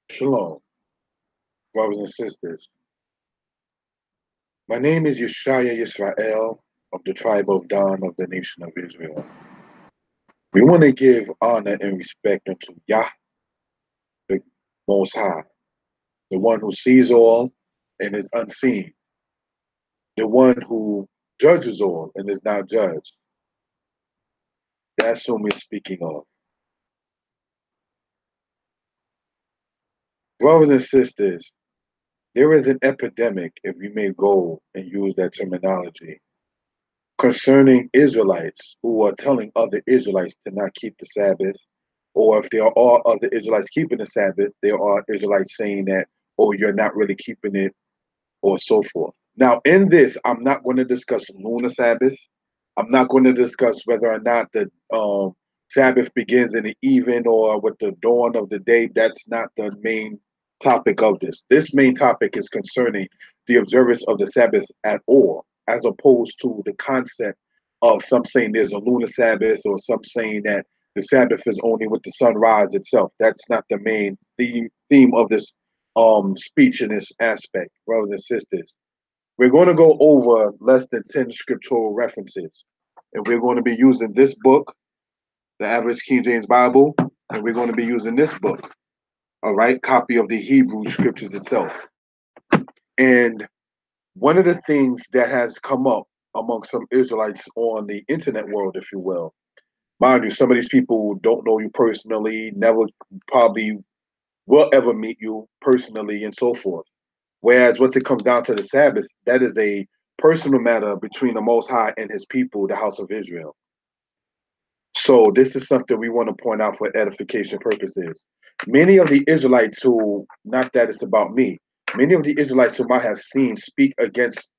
Shalom, brothers and sisters. My name is Yeshaya Yisrael of the tribe of Dan of the nation of Israel. We want to give honor and respect unto Yah, the Most High, the one who sees all and is unseen, the one who judges all and is not judged. That's whom we're speaking of. Brothers and sisters, there is an epidemic, if we may go and use that terminology, concerning Israelites who are telling other Israelites to not keep the Sabbath, or if there are other Israelites keeping the Sabbath, there are Israelites saying that, oh, you're not really keeping it, or so forth. Now, in this, I'm not going to discuss lunar Sabbath. I'm not going to discuss whether or not the Sabbath begins in the evening or with the dawn of the day. That's not the main topic of this. This main topic is concerning the observance of the Sabbath at all, as opposed to the concept of some saying there's a lunar Sabbath or some saying that the Sabbath is only with the sunrise itself. That's not the main theme of this speech in this aspect, brothers and sisters. We're going to go over less than 10 scriptural references. And we're going to be using this book, the Average King James Bible, and we're going to be using this book, all right, copy of the Hebrew scriptures itself. And one of the things that has come up among some Israelites on the internet world, if you will, mind you, some of these people don't know you personally, never probably will ever meet you personally, and so forth. Whereas once it comes down to the Sabbath, that is a personal matter between the Most High and his people, the house of Israel. So this is something we want to point out for edification purposes. Many of the Israelites who, not that it's about me, many of the Israelites whom I have seen speak against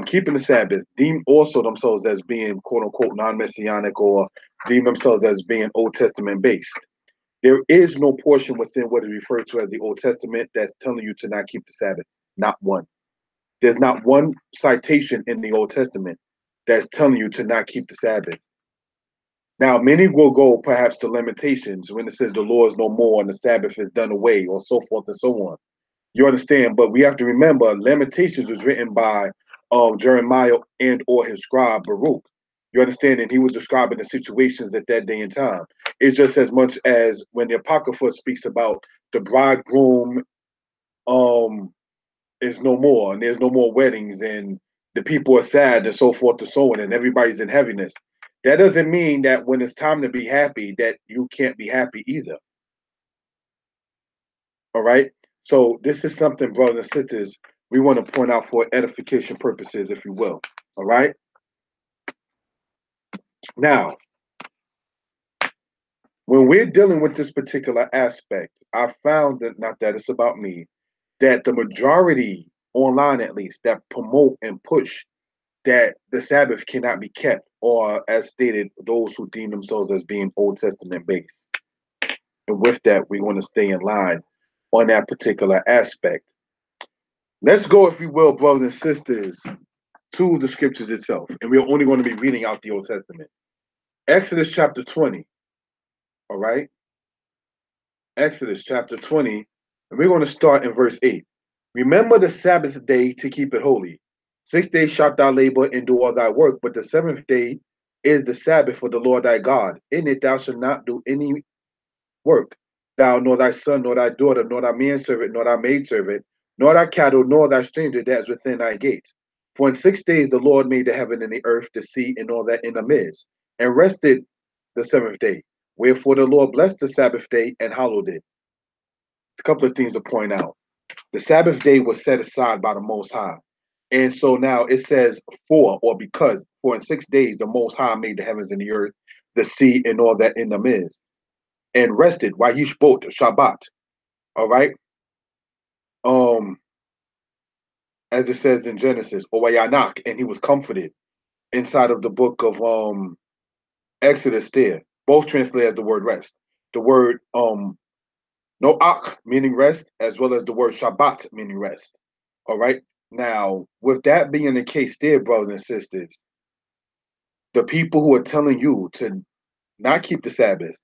keeping the Sabbath, deem also themselves as being quote unquote non-messianic or deem themselves as being Old Testament based. There is no portion within what is referred to as the Old Testament that's telling you to not keep the Sabbath. Not one. There's not one citation in the Old Testament that's telling you to not keep the Sabbath. Now, many will go perhaps to limitations when it says the law is no more and the Sabbath is done away, or so forth and so on. You understand? But we have to remember Lamentations was written by Jeremiah and or his scribe Baruch. You understand? And he was describing the situations at that day and time. It's just as much as when the Apocrypha speaks about the bridegroom um is no more and there's no more weddings and the people are sad and so forth and so on and everybody's in heaviness. That doesn't mean that when it's time to be happy that you can't be happy either. All right. So this is something, brothers and sisters, we want to point out for edification purposes, if you will. All right. Now, when we're dealing with this particular aspect, I found that not that it's about me, that the majority online at least that promote and push that the Sabbath cannot be kept, or as stated, those who deem themselves as being Old Testament based. And with that, we want to stay in line on that particular aspect. Let's go, if you will, brothers and sisters, to the scriptures itself. And we're only going to be reading out the Old Testament. Exodus chapter 20. All right. Exodus chapter 20. And we're going to start in verse 8. Remember the Sabbath day to keep it holy. 6 days shalt thou labor and do all thy work, but the seventh day is the Sabbath for the Lord thy God. In it thou shalt not do any work, thou, nor thy son, nor thy daughter, nor thy manservant, nor thy maidservant, nor thy cattle, nor thy stranger that is within thy gates. For in 6 days the Lord made the heaven and the earth, the sea, and all that in them is, and rested the seventh day. Wherefore the Lord blessed the Sabbath day and hallowed it. A couple of things to point out. The Sabbath day was set aside by the Most High. And so now it says for or because, for in 6 days the Most High made the heavens and the earth, the sea, and all that in them is, and rested while he spoke Shabbat. All right. Um, as it says in Genesis, Owayanak, and he was comforted inside of the book of Exodus there. Both translate as the word rest. The word Noach meaning rest, as well as the word Shabbat meaning rest. All right. Now, with that being the case there, brothers and sisters, the people who are telling you to not keep the Sabbath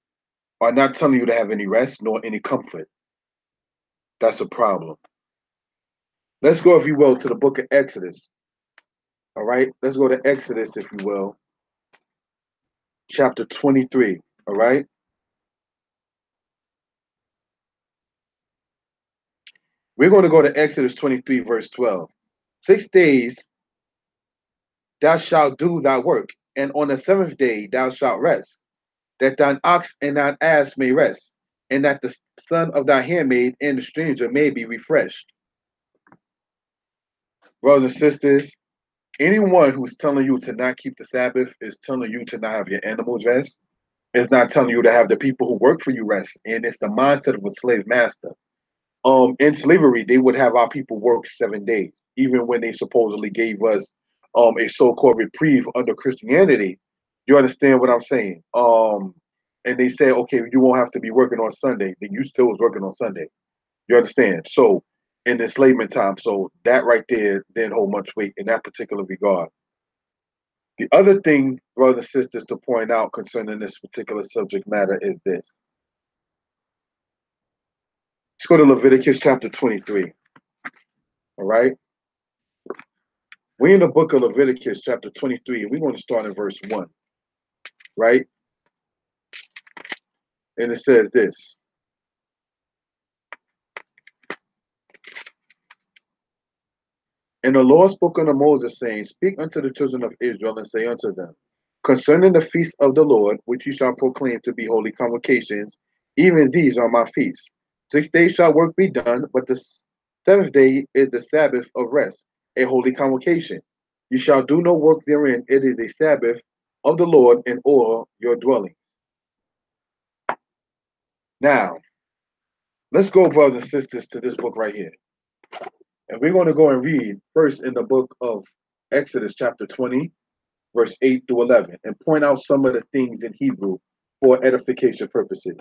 are not telling you to have any rest nor any comfort. That's a problem. Let's go, if you will, to the book of Exodus. All right, let's go to Exodus, if you will, chapter 23. All right, we're going to go to Exodus 23, verse 12. 6 days thou shalt do thy work, and on the seventh day thou shalt rest, that thine ox and thine ass may rest, and that the son of thy handmaid and the stranger may be refreshed. Brothers and sisters, anyone who's telling you to not keep the Sabbath is telling you to not have your animals rest. It's not telling you to have the people who work for you rest. And it's the mindset of a slave master. In slavery, they would have our people work 7 days, even when they supposedly gave us a so-called reprieve under Christianity. You understand what I'm saying? And they said, okay, you won't have to be working on Sunday. Then you still was working on Sunday. You understand? So in enslavement time, so that right there didn't hold much weight in that particular regard. The other thing, brothers and sisters, to point out concerning this particular subject matter is this. Let's go to Leviticus chapter 23. All right. We're in the book of Leviticus chapter 23, and we're going to start in verse 1. Right. And it says this. And the Lord spoke unto Moses, saying, Speak unto the children of Israel, and say unto them, Concerning the feast of the Lord, which you shall proclaim to be holy convocations, even these are my feasts. 6 days shall work be done, but the seventh day is the Sabbath of rest, a holy convocation. You shall do no work therein. It is a Sabbath of the Lord in all your dwelling. Now, let's go, brothers and sisters, to this book right here. And we're going to go and read first in the book of Exodus chapter 20, verse 8 through 11, and point out some of the things in Hebrew for edification purposes.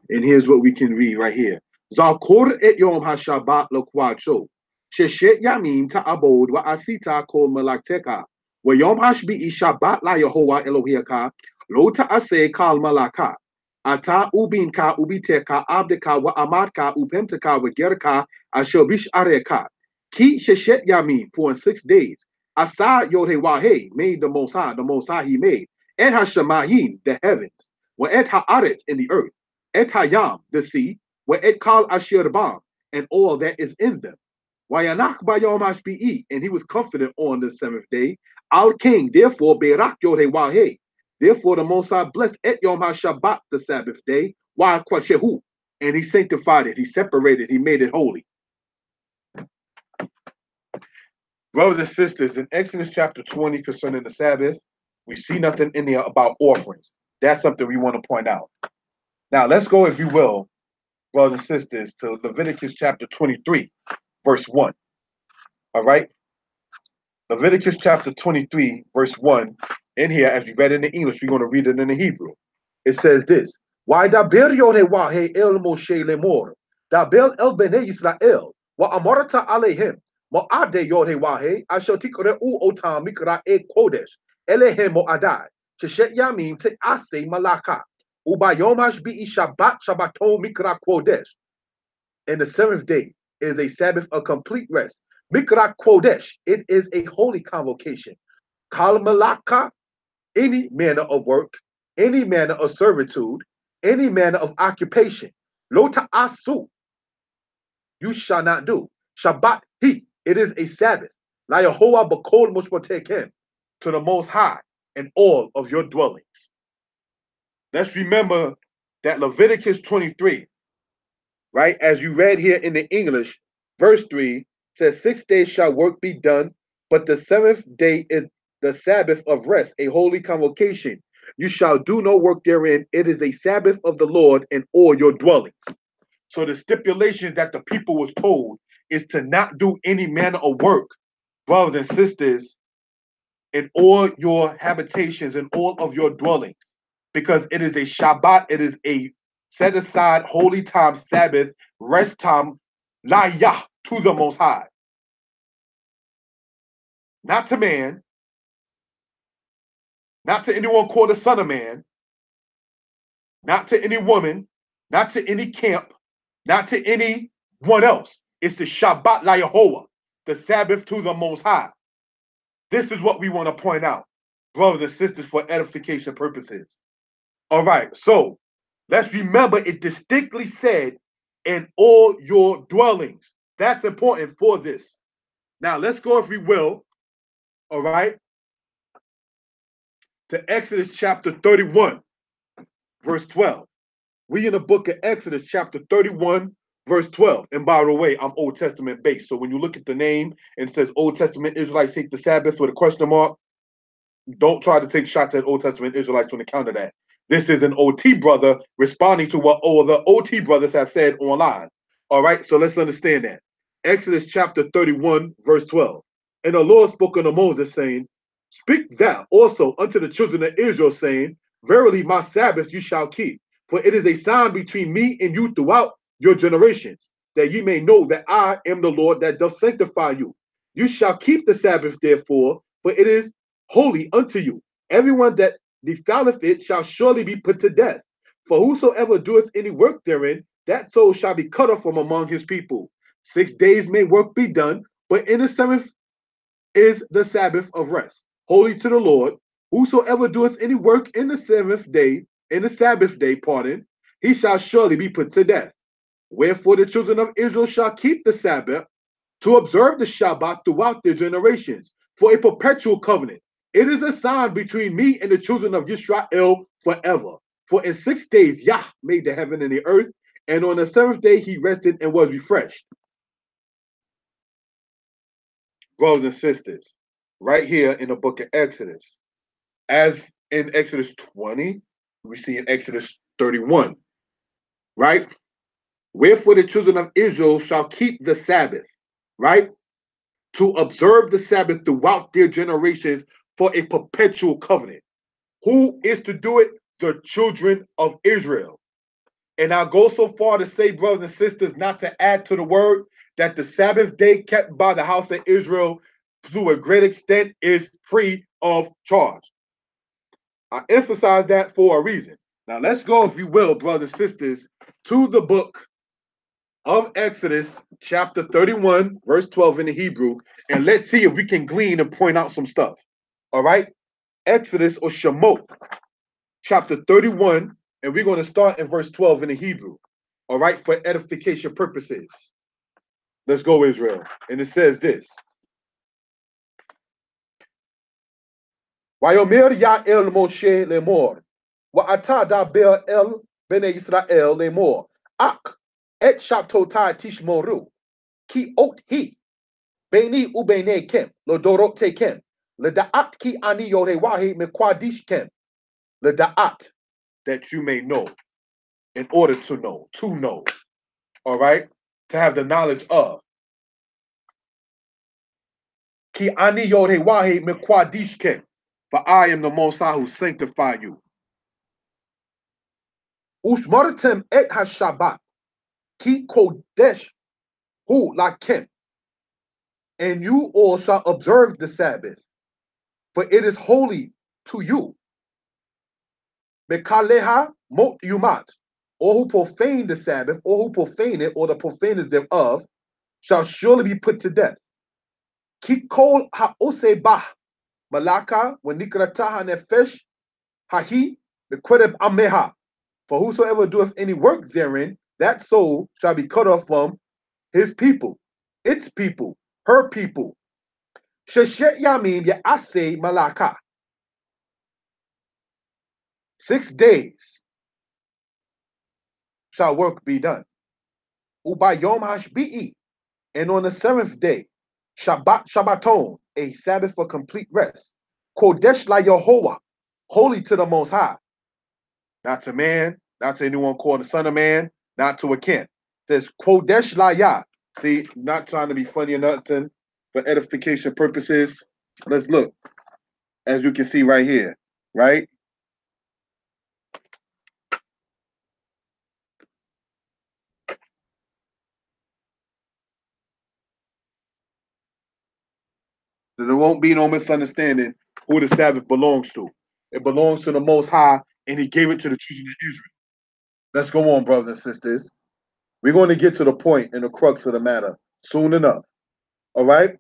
And here's what we can read right here. Zakor et yom ha-shabbat l'kwacho, sheshet yamim ta'abod wa asita kol malakteka, wa yom hashbi'i shabbat la Yehovah Eloheka, lo ta'aseh kal malaka. Ata ubinka ubiteka abdeka wa amadka upemteka wa gerka asher areka. Ki sheshet yamim, for in 6 days, Asa Yodewahe made the Most High he made, and Hashemayim, the heavens, wa et ha'aretz, in the earth, et hayam, the sea, wa et kal asher bam, and all that is in them. Wayanach bayom hashbi'i, and he was confident on the seventh day. Al king, therefore, berak Yodewahe. Therefore, the Most High blessed et Yom HaShabbat, the Sabbath day, why kwachehu, and he sanctified it, he separated, he made it holy. Brothers and sisters, in Exodus chapter 20 concerning the Sabbath, we see nothing in there about offerings. That's something we want to point out. Now, let's go, if you will, brothers and sisters, to Leviticus chapter 23, verse 1. All right? Leviticus chapter 23, verse 1. In here, as we read in the English, we're going to read it in the Hebrew. It says this. Why daber Yodewahe el Moshe lemor, daber el bnei Yisrael, wa amorata alehem, mo'ade Yodewahe, asher tikreu otam mikra e kodesh, elehem mo'adai, sheshet yamim te'ase malaka, ubayom hashbi'i shabbat shabbaton mikra kodesh. And the seventh day is a Sabbath of complete rest. Mikra kodesh, it is a holy convocation. Kal malaka, any manner of work, any manner of servitude, any manner of occupation. Lo ta'asu, you shall not do. Shabbat he, it is a Sabbath. La Yehovah b'kol mushpotekem, to the Most High in all of your dwellings. Let's remember that Leviticus 23, right, as you read here in the English, verse 3 says, 6 days shall work be done, but the seventh day is the Sabbath of rest, a holy convocation. You shall do no work therein. It is a Sabbath of the Lord in all your dwellings. So the stipulation that the people was told is to not do any manner of work, brothers and sisters, in all your habitations, in all of your dwellings, because it is a Shabbat, it is a set aside holy time, Sabbath, rest time, la Yah, to the Most High. Not to man, not to anyone called the Son of Man, not to any woman, not to any camp, not to any one else. It's the Shabbat la Yehovah, the Sabbath to the Most High. This is what we want to point out, brothers and sisters, for edification purposes. All right, so let's remember it distinctly said, in all your dwellings. That's important for this. Now, let's go, if we will, all right, to Exodus chapter 31, verse 12. We in the book of Exodus chapter 31, verse 12. And by the way, I'm Old Testament based. So when you look at the name and it says Old Testament Israelites take the Sabbath with a question mark, don't try to take shots at Old Testament Israelites on account of that. This is an OT brother responding to what all the OT brothers have said online. All right, so let's understand that. Exodus chapter 31, verse 12. And the Lord spoke unto Moses, saying, Speak thou also unto the children of Israel, saying, Verily my Sabbath you shall keep, for it is a sign between me and you throughout your generations, that ye may know that I am the Lord that doth sanctify you. You shall keep the Sabbath, therefore, for it is holy unto you. Everyone that defileth it shall surely be put to death. For whosoever doeth any work therein, that soul shall be cut off from among his people. 6 days may work be done, but in the seventh is the Sabbath of rest, holy to the Lord. Whosoever doeth any work in the seventh day, in the Sabbath day, pardon, he shall surely be put to death. Wherefore the children of Israel shall keep the Sabbath to observe the Shabbat throughout their generations, for a perpetual covenant. It is a sign between me and the children of Israel forever. For in 6 days Yah made the heaven and the earth, and on the seventh day he rested and was refreshed. Brothers and sisters, right here in the book of Exodus, as in Exodus 20, we see in Exodus 31, right? Wherefore the children of Israel shall keep the Sabbath, right? To observe the Sabbath throughout their generations for a perpetual covenant. Who is to do it? The children of Israel. And I'll go so far to say, brothers and sisters, not to add to the word, that the Sabbath day kept by the house of Israel to a great extent is free of charge. I emphasize that for a reason. Now let's go, if you will, brothers and sisters, to the book of Exodus, chapter 31, verse 12 in the Hebrew, and let's see if we can glean and point out some stuff. All right? Exodus or Shemot, chapter 31, and we're going to start in verse 12 in the Hebrew. All right? For edification purposes. Let's go, Israel. And it says this. Vayomer ya el Moshe lemor, wa'ata daber el bene Yisrael lemor, ak et shaptotai tishmoru, ki ot hi, beni ubene kem, lo dorote kem, le da'at ki ani yore wahi mekwadish kem, le da'at, that you may know, in order to know, all right? To have the knowledge of. Ki ani yore wahi mekwadish kem, for I am the Most High who sanctify you. Ushmartem et ha-Shabbat, ki kodesh hu lakem, and you all shall observe the Sabbath, for it is holy to you. Mekaleha mot yumat, all who profane the Sabbath, or who profane it, or the profaners thereof, shall surely be put to death. Ki kol ha-ose bah, malaka, wa nikrata ha-nefesh, hahi, mekwedeb ameha, for whosoever doeth any work therein, that soul shall be cut off from his people, its people, her people. Sheshet yamim ya'ase malaka. 6 days shall work be done. Ubayom hashbi'i, and on the seventh day, Shabbaton, a Sabbath for complete rest. Kodesh la Yehovah, holy to the Most High. Not to man, not to anyone called the Son of Man, not to a kin. It says Kodesh la Yah. See, not trying to be funny or nothing, for edification purposes. Let's look, as you can see right here, right? So there won't be no misunderstanding who the Sabbath belongs to. It belongs to the Most High, and He gave it to the children of Israel. Let's go on, brothers and sisters. We're going to get to the point and the crux of the matter soon enough. All right?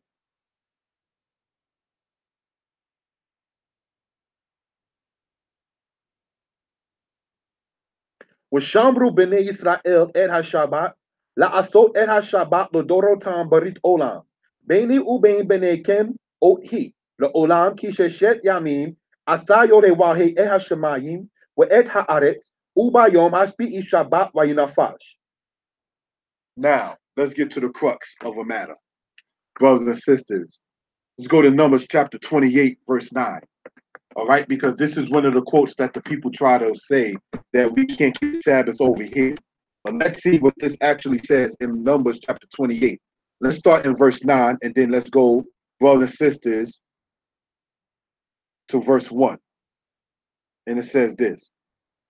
Washamru b'nei Yisrael et ha-Shabbat, la'asot et ha-Shabbat l'dorotam barit olam. Beni ubein b'nei kem ot hi, l'olam ki sheshet yamim, asa yorewahe et ha-shemayim, ve'et ha'aretz, ubayom hashbi'i Shabbat vayinafash. Now, let's get to the crux of a matter. Brothers and sisters, let's go to Numbers chapter 28, verse 9. All right, because this is one of the quotes that the people try to say that we can't keep Sabbath over here. But let's see what this actually says in Numbers chapter 28. Let's start in verse 9 and then let's go, brothers and sisters, to verse 1. And it says this: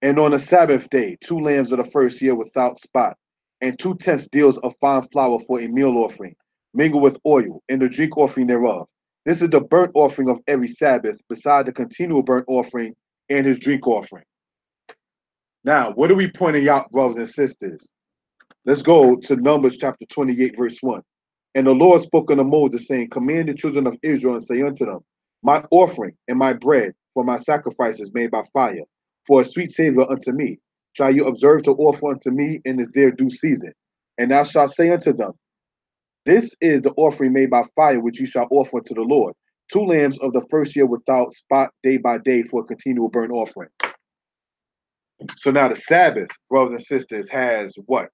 And on the Sabbath day, 2 lambs of the first year without spot, and 2 tenths deals of fine flour for a meal offering, mingled with oil, and the drink offering thereof. This is the burnt offering of every Sabbath, beside the continual burnt offering and his drink offering. Now, what are we pointing out, brothers and sisters? Let's go to Numbers chapter 28, verse 1. And the Lord spoke unto Moses, saying, Command the children of Israel, and say unto them, My offering and my bread for my sacrifices made by fire, for a sweet savor unto me, shall you observe to offer unto me in their due season. And thou shalt say unto them, This is the offering made by fire, which you shall offer unto the Lord. 2 lambs of the first year without spot day by day for a continual burnt offering. So now the Sabbath, brothers and sisters, has what?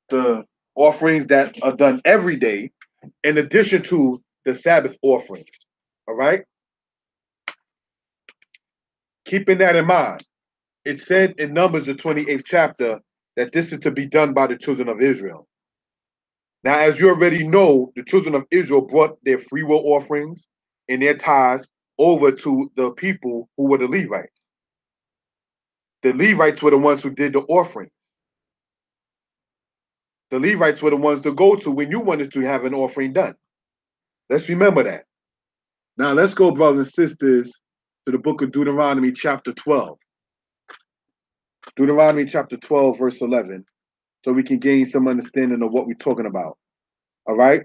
The offerings that are done every day, in addition to the Sabbath offerings. All right? Keeping that in mind, it said in Numbers, the 28th chapter, that this is to be done by the children of Israel. Now, as you already know, the children of Israel brought their free will offerings and their tithes over to the people who were the Levites. The Levites were the ones who did the offering. The Levites were the ones to go to when you wanted to have an offering done. Let's remember that. Now, let's go, brothers and sisters, to the book of Deuteronomy, chapter 12. Deuteronomy, chapter 12, verse 11, so we can gain some understanding of what we're talking about. All right?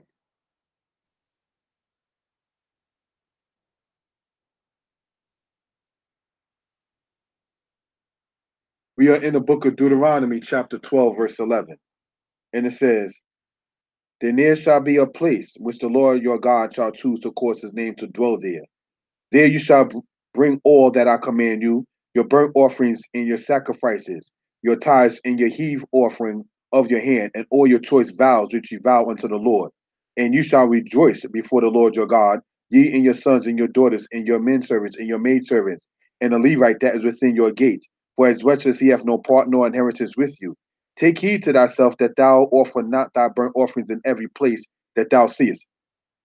We are in the book of Deuteronomy, chapter 12, verse 11. And it says, Then there shall be a place which the Lord your God shall choose to cause his name to dwell there. There you shall bring all that I command you, your burnt offerings and your sacrifices, your tithes and your heave offering of your hand, and all your choice vows which you vow unto the Lord. And you shall rejoice before the Lord your God, ye and your sons and your daughters, and your men servants and your maid servants, and the Levite that is within your gates. For as much as he hath no part nor inheritance with you, take heed to thyself that thou offer not thy burnt offerings in every place that thou seest.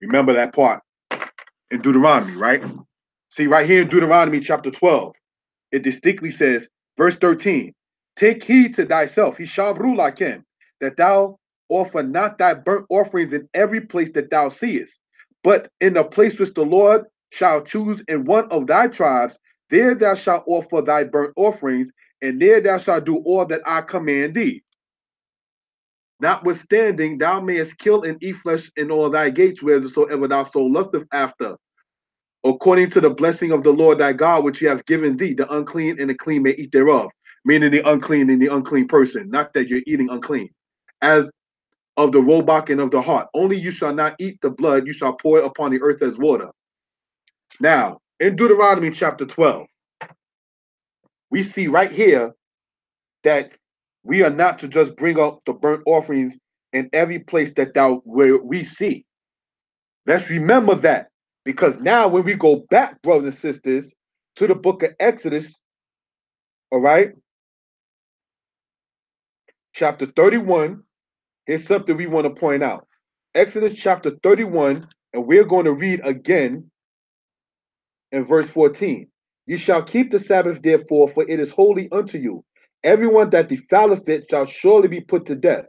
Remember that part in Deuteronomy, right? See, right here in Deuteronomy chapter 12, it distinctly says, verse 13, Take heed to thyself, Hishabru lakem, that thou offer not thy burnt offerings in every place that thou seest, but in the place which the Lord shall choose in one of thy tribes, there thou shalt offer thy burnt offerings, and there thou shalt do all that I command thee. Notwithstanding, thou mayest kill and eat flesh in all thy gates, wheresoever thou so lusteth after, according to the blessing of the Lord thy God, which he hath given thee. The unclean and the clean may eat thereof, meaning the unclean and the unclean person, not that you're eating unclean. As of the roebuck and of the hart, only you shall not eat the blood, you shall pour it upon the earth as water. Now, in Deuteronomy chapter 12, we see right here that we are not to just bring up the burnt offerings in every place that where we see. Let's remember that, because now when we go back, brothers and sisters, to the book of Exodus, all right, chapter 31, here's something we want to point out. Exodus chapter 31, and we're going to read again in verse 14. You shall keep the Sabbath, therefore, for it is holy unto you. Everyone that defileth it shall surely be put to death.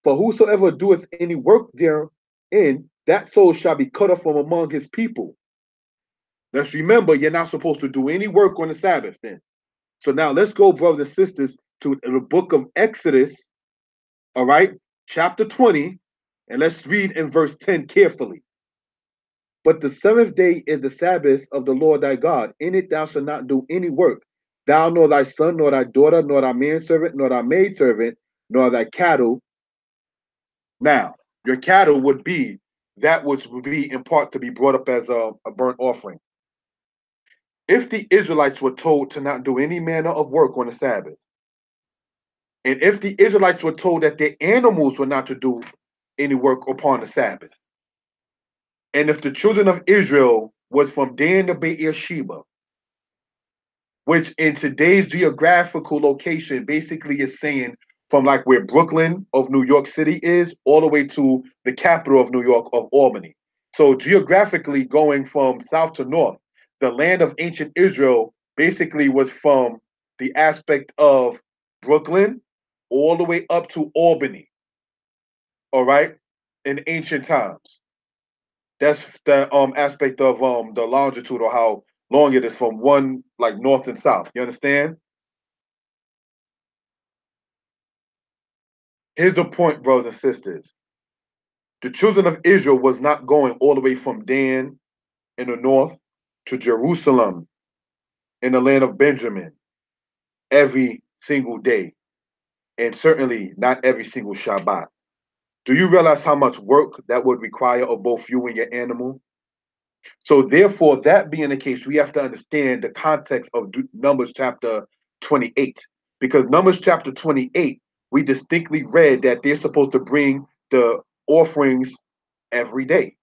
For whosoever doeth any work therein, that soul shall be cut off from among his people. Let's remember, you're not supposed to do any work on the Sabbath then. So now let's go, brothers and sisters, to the book of Exodus, all right, chapter 20, and let's read in verse 10 carefully. But the seventh day is the Sabbath of the Lord thy God. In it thou shalt not do any work, thou nor thy son, nor thy daughter, nor thy manservant, nor thy maidservant, nor thy cattle. Now, your cattle would be that which would be in part to be brought up as a burnt offering. If the Israelites were told to not do any manner of work on the Sabbath, and if the Israelites were told that their animals were not to do any work upon the Sabbath, and if the children of Israel was from Dan to Beersheba, which in today's geographical location basically is saying from like where Brooklyn of New York City is all the way to the capital of New York of Albany. So geographically going from south to north, the land of ancient Israel basically was from the aspect of Brooklyn all the way up to Albany, all right, in ancient times. That's the aspect of the longitude or how long it is from one like north and south. You understand? Here's the point, brothers and sisters. The children of Israel was not going all the way from Dan in the north to Jerusalem in the land of Benjamin every single day, and certainly not every single Shabbat. Do you realize how much work that would require of both you and your animal? So, therefore, that being the case, we have to understand the context of Numbers chapter 28. Because Numbers chapter 28, we distinctly read that they're supposed to bring the offerings every day.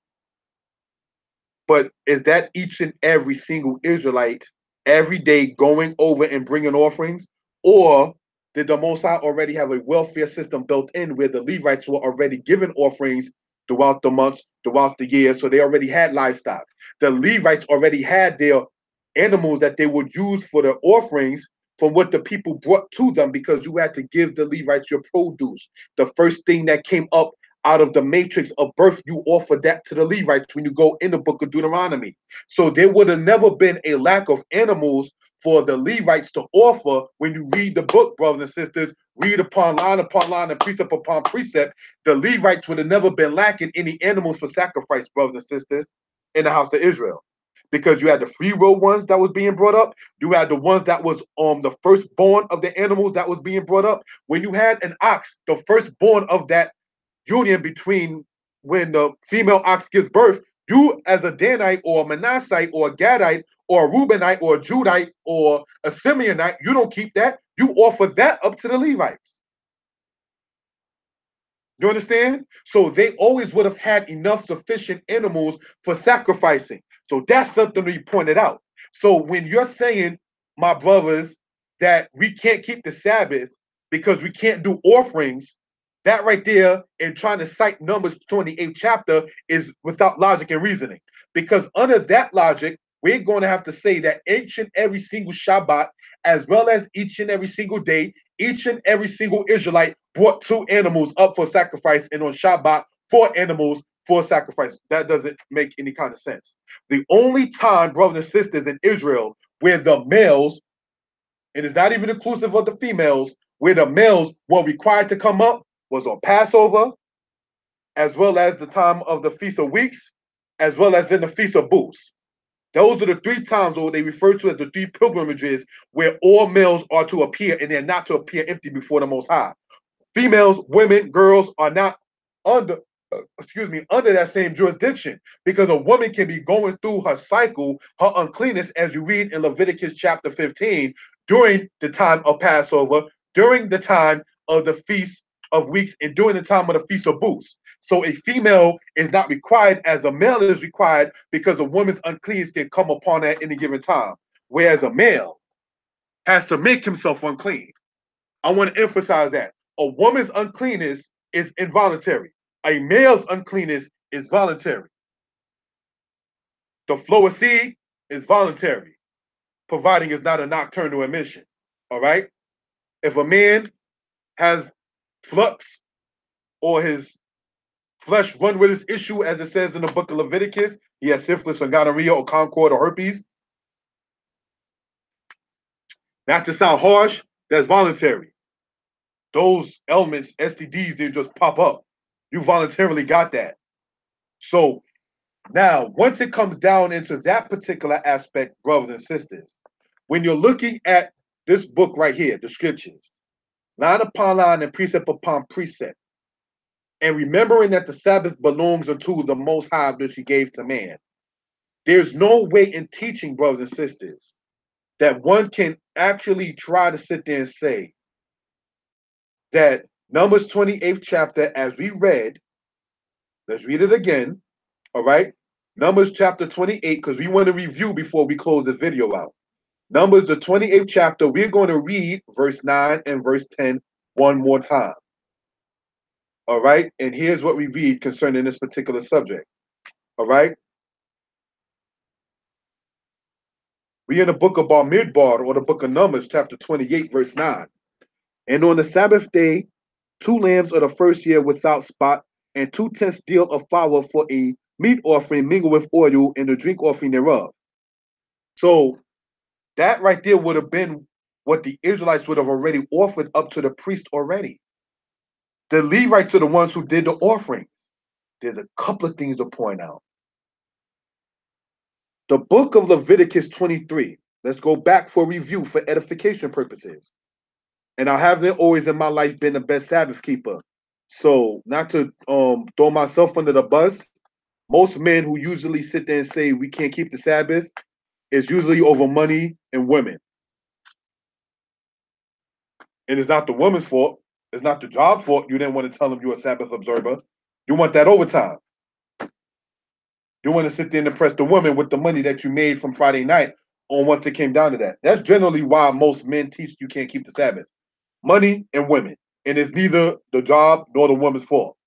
But is that each and every single Israelite every day going over and bringing offerings? Or did the Most High already have a welfare system built in where the Levites were already given offerings throughout the months, throughout the year? So they already had livestock. The Levites already had their animals that they would use for the offerings from what the people brought to them, because you had to give the Levites your produce. The first thing that came up out of the matrix of birth, you offer that to the Levites when you go in the book of Deuteronomy. So there would have never been a lack of animals for the Levites to offer. When you read the book, brothers and sisters, read upon line and precept upon precept, the Levites would have never been lacking any animals for sacrifice, brothers and sisters, in the house of Israel. Because you had the free will ones that was being brought up, you had the ones that was the firstborn of the animals that was being brought up. When you had an ox, the firstborn of that union between when the female ox gives birth, you as a Danite or a Manassite or a Gadite or a Reubenite or a Judite or a Simeonite, you don't keep that. You offer that up to the Levites. You understand? So they always would have had enough sufficient animals for sacrificing. So that's something we pointed out. So when you're saying, my brothers, that we can't keep the Sabbath because we can't do offerings, that right there and trying to cite Numbers 28th chapter is without logic and reasoning. Because under that logic, we're going to have to say that each and every single Shabbat, as well as each and every single day, each and every single Israelite brought two animals up for sacrifice, and on Shabbat, four animals for sacrifice. That doesn't make any kind of sense. The only time, brothers and sisters, in Israel, where the males, and it's not even inclusive of the females, where the males were required to come up was on Passover, as well as the time of the Feast of Weeks, as well as in the Feast of Booths. Those are the three times, or they refer to as the three pilgrimages, where all males are to appear, and they're not to appear empty before the Most High. Females, women, girls are not under, under that same jurisdiction, because a woman can be going through her cycle, her uncleanness, as you read in Leviticus chapter 15, during the time of Passover, during the time of the Feast of Weeks, and during the time of the Feast of Booths. So a female is not required as a male is required, because a woman's uncleanness can come upon at any given time, whereas a male has to make himself unclean. I want to emphasize that. A woman's uncleanness is involuntary. A male's uncleanness is voluntary. The flow of seed is voluntary, providing it's not a nocturnal emission. All right? If a man has flux or his flesh run with his issue, as it says in the book of Leviticus, he has syphilis or gonorrhea or concord or herpes. Not to sound harsh, that's voluntary. those elements, STDs, didn't just pop up. You voluntarily got that. So now, once it comes down into that particular aspect, brothers and sisters, when you're looking at this book right here, the scriptures, line upon line and precept upon precept, and remembering that the Sabbath belongs unto the Most High which He gave to man, there's no way in teaching, brothers and sisters, that one can actually try to sit there and say that Numbers 28th chapter, as we read, let's read it again, all right? Numbers chapter 28, because we want to review before we close the video out. Numbers, the 28th chapter, we're going to read verse 9 and verse 10 one more time. All right? And here's what we read concerning this particular subject. All right? We in the book of Bamidbar, or the book of Numbers, chapter 28, verse 9. And on the Sabbath day, 2 lambs of the first year without spot, and 2/10 deal of flour for a meat offering mingled with oil and the drink offering thereof. So that right there would have been what the Israelites would have already offered up to the priest already. The Levites are the ones who did the offering. There's a couple of things to point out. The book of Leviticus 23. Let's go back for review for edification purposes. And I haven't always in my life been the best Sabbath keeper. So not to throw myself under the bus, most men who usually sit there and say we can't keep the Sabbath is usually over money and women. And it's not the woman's fault. It's not the job's fault. You didn't want to tell them you're a Sabbath observer. You want that overtime. You want to sit there and impress the woman with the money that you made from Friday night on once it came down to that. That's generally why most men teach you can't keep the Sabbath. Money and women. And it's neither the job nor the woman's fault.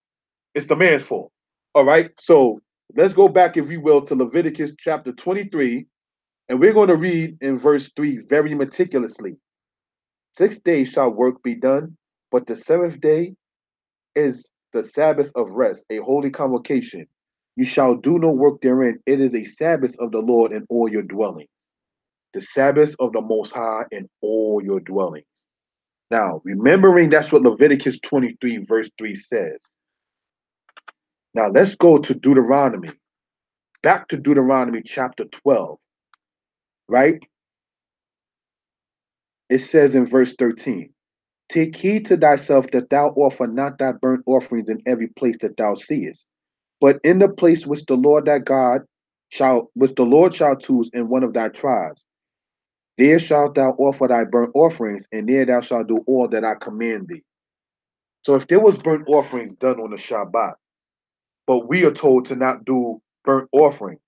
It's the man's fault. All right. So let's go back, if we will, to Leviticus chapter 23. And we're going to read in verse 3 very meticulously. 6 days shall work be done, but the seventh day is the Sabbath of rest, a holy convocation. You shall do no work therein. It is a Sabbath of the Lord in all your dwellings. The Sabbath of the Most High in all your dwellings. Now, remembering that's what Leviticus 23 verse 3 says. Now, let's go to Deuteronomy. Back to Deuteronomy chapter 12, right? It says in verse 13, take heed to thyself that thou offer not thy burnt offerings in every place that thou seest, but in the place which the Lord thy God which the Lord shall choose in one of thy tribes. There shalt thou offer thy burnt offerings, and there thou shalt do all that I command thee. So if there was burnt offerings done on the Shabbat, but we are told to not do burnt offerings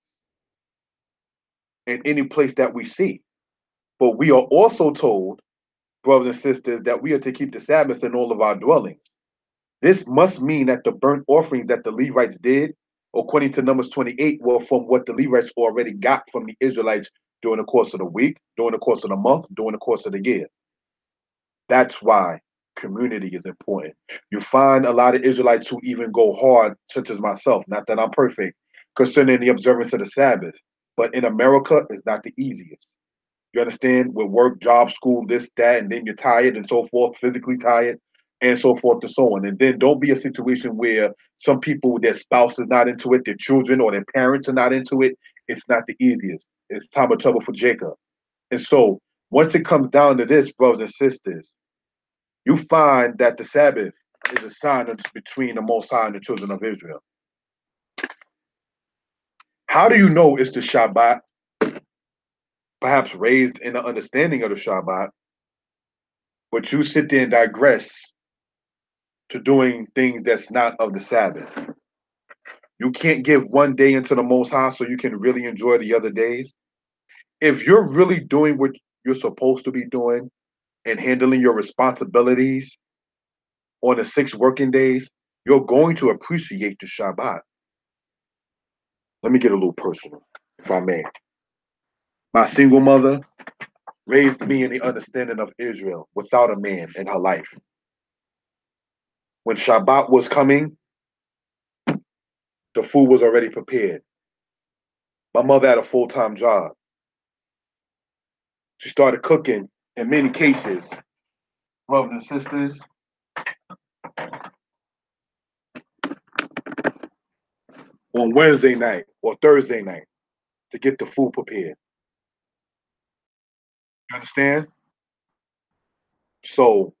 in any place that we see, but we are also told, brothers and sisters, that we are to keep the Sabbath in all of our dwellings. This must mean that the burnt offerings that the Levites did, according to Numbers 28, were from what the Levites already got from the Israelites during the course of the week, during the course of the month, during the course of the year. That's why community is important. You find a lot of Israelites who even go hard, such as myself, not that I'm perfect, concerning the observance of the Sabbath. But in America, it's not the easiest. You understand? With work, job, school, this, that, and then you're tired and so forth, physically tired, and so forth and so on. And then don't be a situation where some people, their spouse is not into it, their children or their parents are not into it. It's not the easiest. It's time of trouble for Jacob. And so once it comes down to this, brothers and sisters, you find that the Sabbath is a sign between the Most High and the children of Israel. How do you know it's the Shabbat? Perhaps raised in the understanding of the Shabbat, but you sit there and digress to doing things that's not of the Sabbath. You can't give one day into the Most High so you can really enjoy the other days. If you're really doing what you're supposed to be doing and handling your responsibilities on the 6 working days, you're going to appreciate the Shabbat. Let me get a little personal, if I may. My single mother raised me in the understanding of Israel without a man in her life. When Shabbat was coming, the food was already prepared. My mother had a full-time job. She started cooking in many cases, brothers and sisters. on Wednesday night or Thursday night to get the food prepared. You understand? So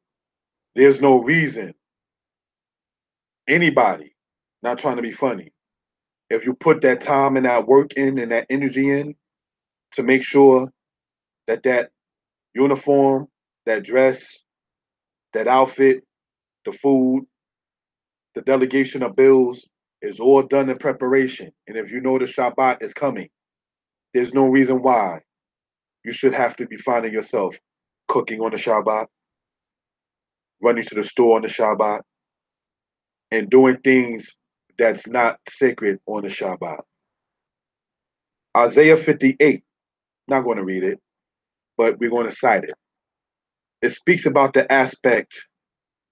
there's no reason anybody, not trying to be funny, if you put that time and that work in and that energy in to make sure that that uniform, that dress, that outfit, the food, the delegation of bills is all done in preparation. And if you know the Shabbat is coming, there's no reason why you should have to be finding yourself cooking on the Shabbat, running to the store on the Shabbat, and doing things that's not sacred on the Shabbat. Isaiah 58, not going to read it, but we're going to cite it. It speaks about the aspect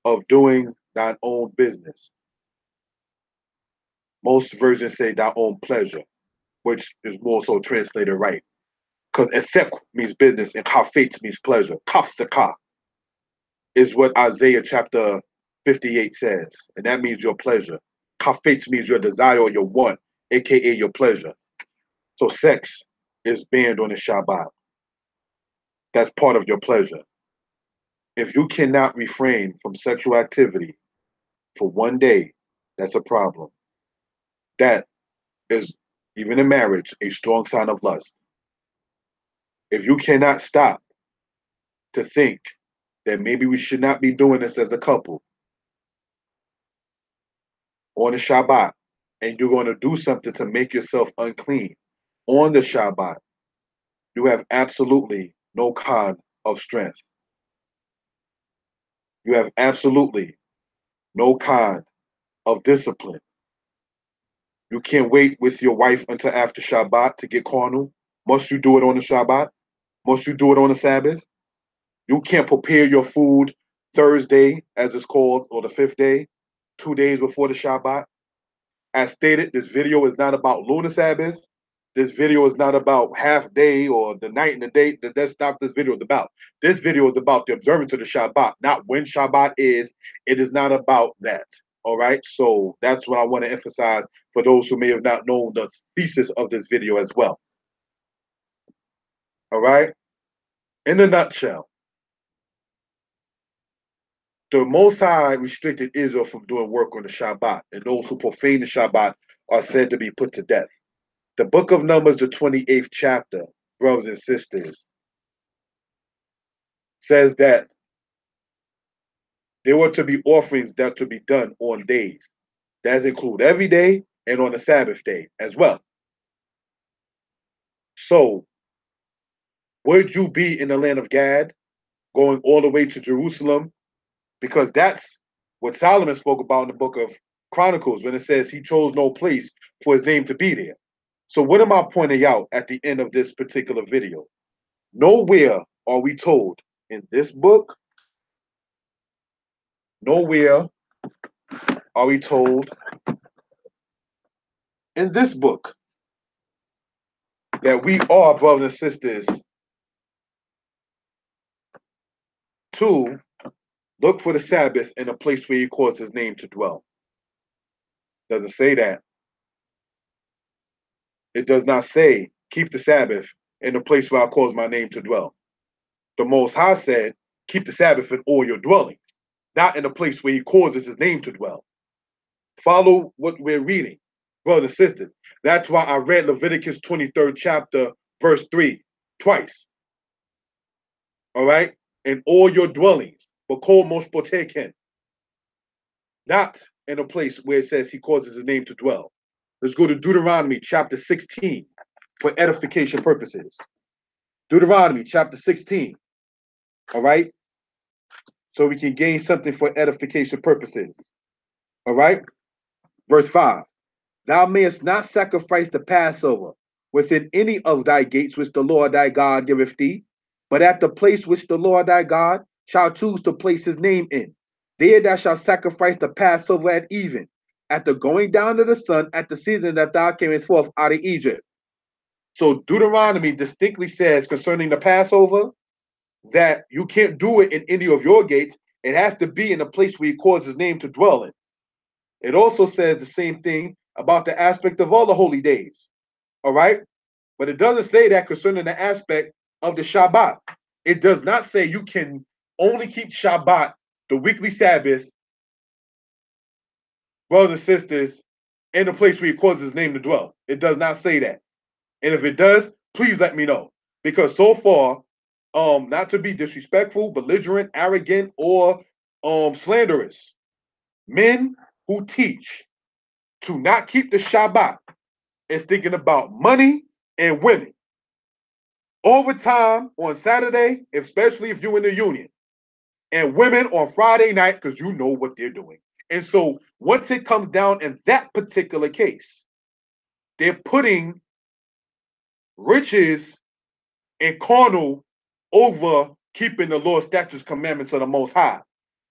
of doing thine own business. Most versions say thy own pleasure, which is more so translated right. Because esek means business and kafetz means pleasure. Kafsaka is what Isaiah chapter 58 says. And that means your pleasure. Kafetz means your desire or your want, aka your pleasure. So sex is banned on the Shabbat. That's part of your pleasure. If you cannot refrain from sexual activity for one day, that's a problem. That is, even in marriage, a strong sign of lust. If you cannot stop to think that maybe we should not be doing this as a couple on the Shabbat, and you're going to do something to make yourself unclean on the Shabbat, you have absolutely no kind of strength. You have absolutely no kind of discipline. You can't wait with your wife until after Shabbat to get carnal. Must you do it on the Shabbat? Must you do it on the Sabbath? You can't prepare your food Thursday, as it's called, or the fifth day, 2 days before the Shabbat. As stated, this video is not about lunar Sabbath. This video is not about half day or the night and the day. That's not what this video is about. This video is about the observance of the Shabbat, not when Shabbat is. It is not about that. All right. So that's what I want to emphasize for those who may have not known the thesis of this video as well. All right. In a nutshell, the Most High restricted Israel from doing work on the Shabbat, and those who profane the Shabbat are said to be put to death. The book of Numbers, the 28th chapter, brothers and sisters, says that there were to be offerings that to be done on days. That include every day and on the Sabbath day as well. So, would you be in the land of Gad, going all the way to Jerusalem? Because that's what Solomon spoke about in the book of Chronicles when it says he chose no place for his name to be there. So what am I pointing out at the end of this particular video? Nowhere are we told in this book, nowhere are we told in this book that we are, brothers and sisters, to look for the Sabbath in a place where he caused his name to dwell. Doesn't say that. It does not say, keep the Sabbath in the place where I cause my name to dwell. The Most High said, keep the Sabbath in all your dwellings, not in a place where he causes his name to dwell. Follow what we're reading, brothers and sisters. That's why I read Leviticus 23rd chapter, verse 3, twice. All right? In all your dwellings, but call most poteken. Not in a place where it says he causes his name to dwell. Let's go to Deuteronomy chapter 16 for edification purposes. Deuteronomy chapter 16. All right? So we can gain something for edification purposes. All right? Verse 5. Thou mayest not sacrifice the Passover within any of thy gates which the Lord thy God giveth thee, but at the place which the Lord thy God shall choose to place his name in. There thou shalt sacrifice the Passover at even, at the going down of the sun, at the season that thou camest forth out of Egypt. So Deuteronomy distinctly says concerning the Passover that you can't do it in any of your gates. It has to be in a place where he caused his name to dwell in. It also says the same thing about the aspect of all the holy days. All right? But it doesn't say that concerning the aspect of the Shabbat. It does not say you can only keep Shabbat, the weekly Sabbath, brothers and sisters, in the place where he causes his name to dwell. It does not say that. And if it does, please let me know. Because so far, not to be disrespectful, belligerent, arrogant, or slanderous, men who teach to not keep the Shabbat is thinking about money and women. Overtime on Saturday, especially if you're in the union, and women on Friday night, because you know what they're doing. And so once it comes down in that particular case, they're putting riches and carnal over keeping the Lord's statutes, commandments of the Most High.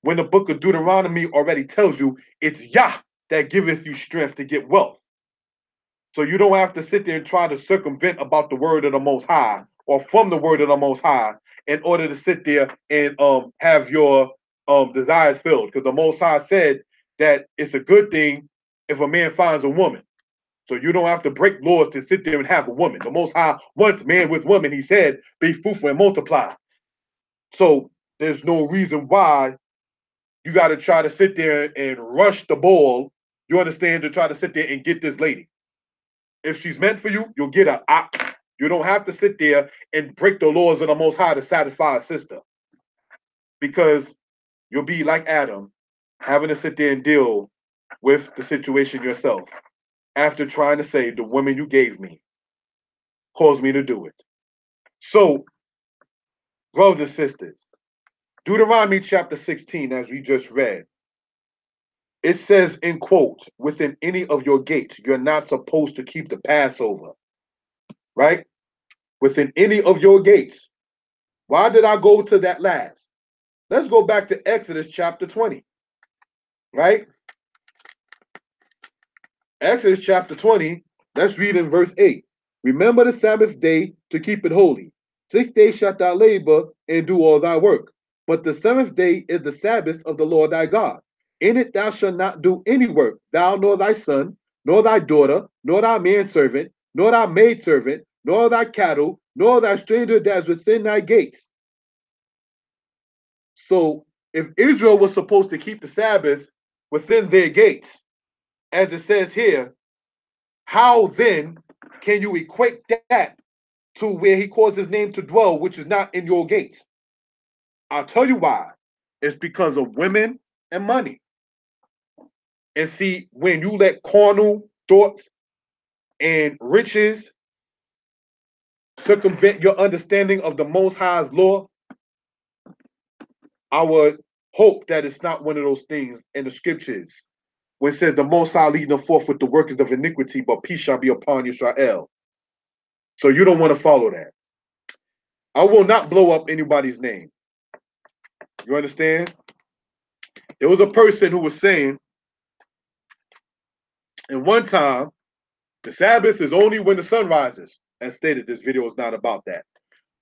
When the book of Deuteronomy already tells you it's Yah that giveth you strength to get wealth. So you don't have to sit there and try to circumvent about the word of the Most High or from the word of the Most High in order to sit there and have your desires filled. Because the Most High said that it's a good thing if a man finds a woman. So you don't have to break laws to sit there and have a woman. The Most High wants man with woman. He said, be fruitful and multiply. So there's no reason why you got to try to sit there and rush the ball, you understand, to try to sit there and get this lady. If she's meant for you, you'll get her. You don't have to sit there and break the laws of the Most High to satisfy a sister. Because you'll be like Adam, having to sit there and deal with the situation yourself after trying to say the woman you gave me caused me to do it. So, brothers and sisters, Deuteronomy chapter 16, as we just read, it says in quote, within any of your gates, you're not supposed to keep the Passover, right? Within any of your gates. Why did I go to that last? Let's go back to Exodus chapter 20, right? Exodus chapter 20, let's read in verse 8. Remember the Sabbath day to keep it holy. 6 days shalt thou labor and do all thy work. But the seventh day is the Sabbath of the Lord thy God. In it thou shalt not do any work, thou nor thy son, nor thy daughter, nor thy manservant, nor thy maidservant, nor thy cattle, nor thy stranger that is within thy gates. So if Israel was supposed to keep the Sabbath within their gates, as it says here, how then can you equate that to where he caused his name to dwell, which is not in your gates? I'll tell you why. It's because of women and money. And see, when you let carnal thoughts and riches circumvent your understanding of the Most High's law, I would hope that it's not one of those things in the scriptures when it says the Most High lead them forth with the workers of iniquity, but peace shall be upon Israel. So you don't want to follow that. I will not blow up anybody's name. You understand? There was a person who was saying, in one time, the Sabbath is only when the sun rises. As stated, this video is not about that.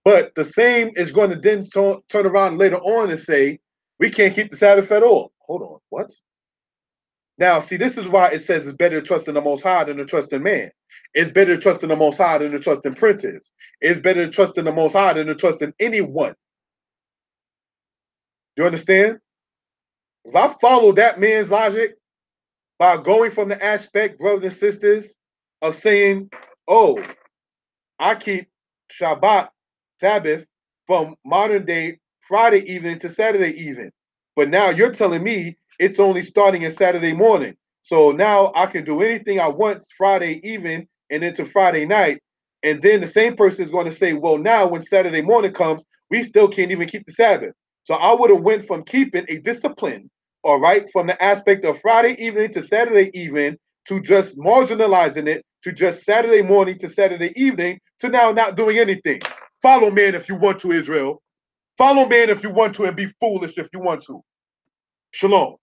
But the same is going to then turn around later on and say, we can't keep the Sabbath at all. Hold on, what? Now, see, this is why it says it's better to trust in the Most High than to trust in man. It's better to trust in the Most High than to trust in princes. It's better to trust in the Most High than to trust in anyone. You understand? If I follow that man's logic by going from the aspect, brothers and sisters, of saying, oh, I keep Shabbat, Sabbath, from modern day Friday evening to Saturday evening. But now you're telling me it's only starting in Saturday morning. So now I can do anything I want Friday evening and into Friday night. And then the same person is going to say, well, now when Saturday morning comes, we still can't even keep the Sabbath. So I would have went from keeping a discipline, all right, from the aspect of Friday evening to Saturday evening, to just marginalizing it, to just Saturday morning to Saturday evening, to now not doing anything. Follow man if you want to, Israel. Follow man if you want to, and be foolish if you want to. Shalom.